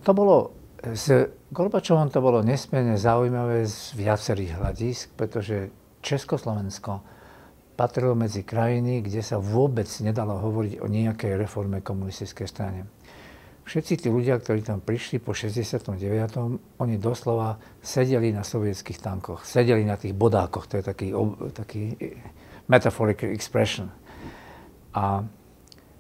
To bolo, s Gorbačovom to bolo nesmierne zaujímavé z viacerých hľadisk, pretože Československo patrilo medzi krajiny, kde sa vôbec nedalo hovoriť o nejakej reforme komunistickej strane. Všetci tí ľudia, ktorí tam prišli po 69., oni doslova sedeli na sovietských tankoch, sedeli na tých bodákoch, to je taký metaphorical expression. A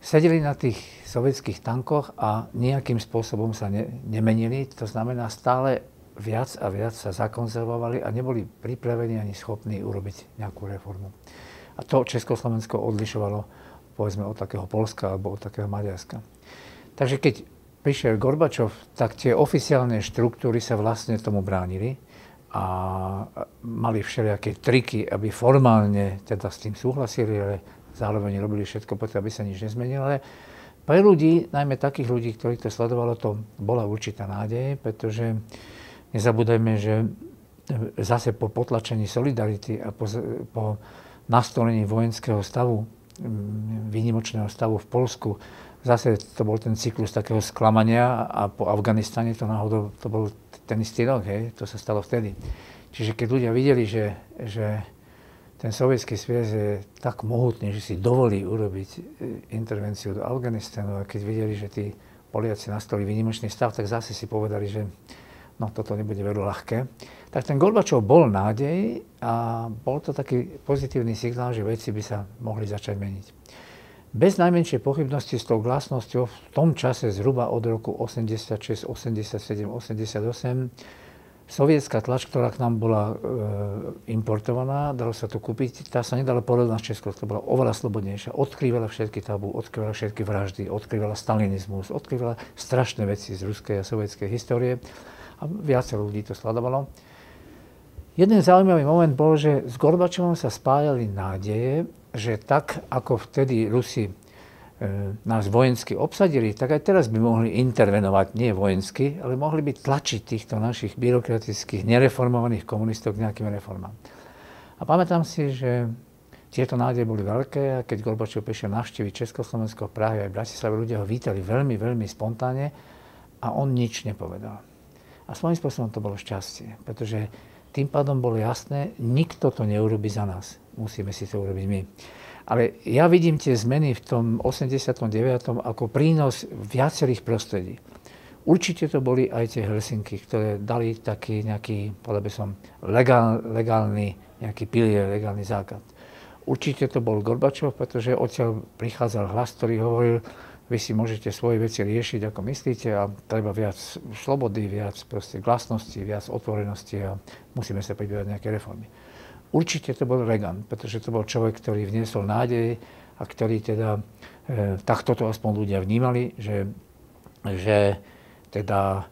sedeli na tých sovietských tankoch a nejakým spôsobom sa nemenili, to znamená stále viac a viac sa zakonzervovali a neboli pripravení ani schopní urobiť nejakú reformu. A to Československo odlišovalo, povedzme, od takého Poľska alebo od takého Maďarska. Takže keď prišiel Gorbačov, tak tie oficiálne štruktúry sa vlastne tomu bránili a mali všelijaké triky, aby formálne teda s tým súhlasili, ale zároveň robili všetko preto, aby sa nič nezmenilo. Ale pre ľudí, najmä takých ľudí, ktorí to sledovalo, to bola určitá nádej, pretože nezabúdajme, že zase po potlačení Solidarity a po nastolení vojenského stavu, výnimočného stavu v Poľsku, zase to bol ten cyklus takého sklamania a po Afganistane to náhodou, to bol ten istý rok, hej, to sa stalo vtedy. Čiže keď ľudia videli, že ten sovietský sviaz je tak mohutný, že si dovolí urobiť intervenciu do Afganistanu a keď videli, že tí Poliaci nastolili výnimočný stav, tak zase si povedali, že no toto nebude veľmi ľahké. Tak ten Gorbačov bol nádej a bol to taký pozitívny signál, že veci by sa mohli začať meniť. Bez najmenšej pochybnosti s tou glasnosťou v tom čase zhruba od roku 86, 87, 88 sovietská tlač, ktorá k nám bola importovaná, dalo sa to kúpiť, tá sa nedala porovnať s Českou, to bola oveľa slobodnejšia. Odkrývala všetky tabu, odkrývala všetky vraždy, odkrývala stalinizmus, odkrývala strašné veci z ruskej a sovietskej histórie a viacero ľudí to sledovalo. Jeden zaujímavý moment bol, že s Gorbačovom sa spájali nádeje, že tak, ako vtedy Rusi nás vojensky obsadili, tak aj teraz by mohli intervenovať, nie vojensky, ale mohli by tlačiť týchto našich byrokratických, nereformovaných komunistov k nejakým reformám. A pamätám si, že tieto nádeje boli veľké a keď Gorbačov prišiel navštíviť Československo, Prahy aj Bratislave, ľudia ho vítali veľmi, veľmi spontánne a on nič nepovedal. A svojím spôsobom to bolo šťastie, pretože tým pádom bolo jasné, nikto to neurobí za nás. Musíme si to urobiť my. Ale ja vidím tie zmeny v tom 89. ako prínos viacerých prostredí. Určite to boli aj tie Helsinky, ktoré dali taký nejaký, povedal by som, legálny nejaký pilier, legálny základ. Určite to bol Gorbačov, pretože odtiaľ prichádzal hlas, ktorý hovoril, vy si môžete svoje veci riešiť, ako myslíte, a treba viac slobody, viac proste glasnosti, viac otvorenosti a musíme sa pripravať nejaké reformy. Určite to bol Reagan, pretože to bol človek, ktorý vniesol nádej a ktorý teda, takto to aspoň ľudia vnímali, že teda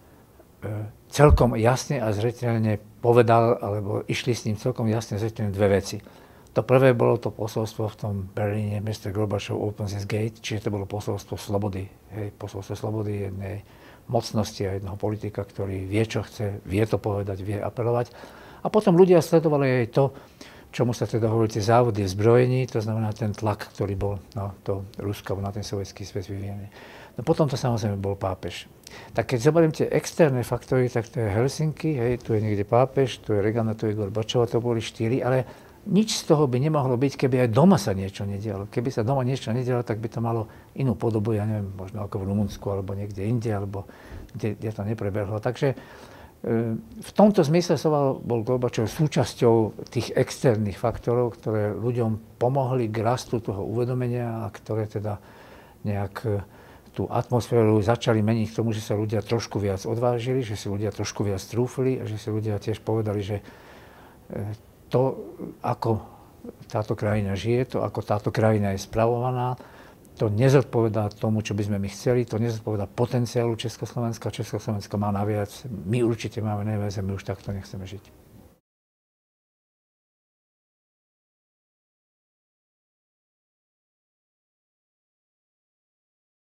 celkom jasne a zreteľne povedal, alebo išli s ním celkom jasne a zreteľne dve veci. To prvé bolo to posolstvo v tom Berlíne, Mr. Gorbačov opens his gate, čiže to bolo posolstvo slobody. Hej, posolstvo slobody jednej mocnosti a jedného politika, ktorý vie, čo chce, vie to povedať, vie apelovať. A potom ľudia sledovali aj to, čomu sa teda hovorí tie závody v zbrojení, to znamená ten tlak, ktorý bol na to Rusko, na ten sovietský svet vyvíjený. No potom to samozrejme bol pápež. Tak keď zoberiem tie externé faktory, tak to je Helsinky, hej, tu je niekde pápež, tu je Reagan, tu je Gorbačov, to boli 4, ale nič z toho by nemohlo byť, keby aj doma sa niečo nedialo. Keby sa doma niečo nedialo, tak by to malo inú podobu, ja neviem, možno ako v Rumunsku, alebo niekde inde, alebo kde to neprebehlo. Takže v tomto zmysle bol Gorbačov súčasťou tých externých faktorov, ktoré ľuďom pomohli k rastu toho uvedomenia a ktoré teda nejak tú atmosféru začali meniť k tomu, že sa ľudia trošku viac odvážili, že si ľudia trošku viac trúfli a že si ľudia tiež povedali, že to, ako táto krajina žije, to, ako táto krajina je spravovaná, to nezodpovedá tomu, čo by sme my chceli, to nezodpovedá potenciálu Československa. Československo má naviac, my určite máme najviac a my už takto nechceme žiť.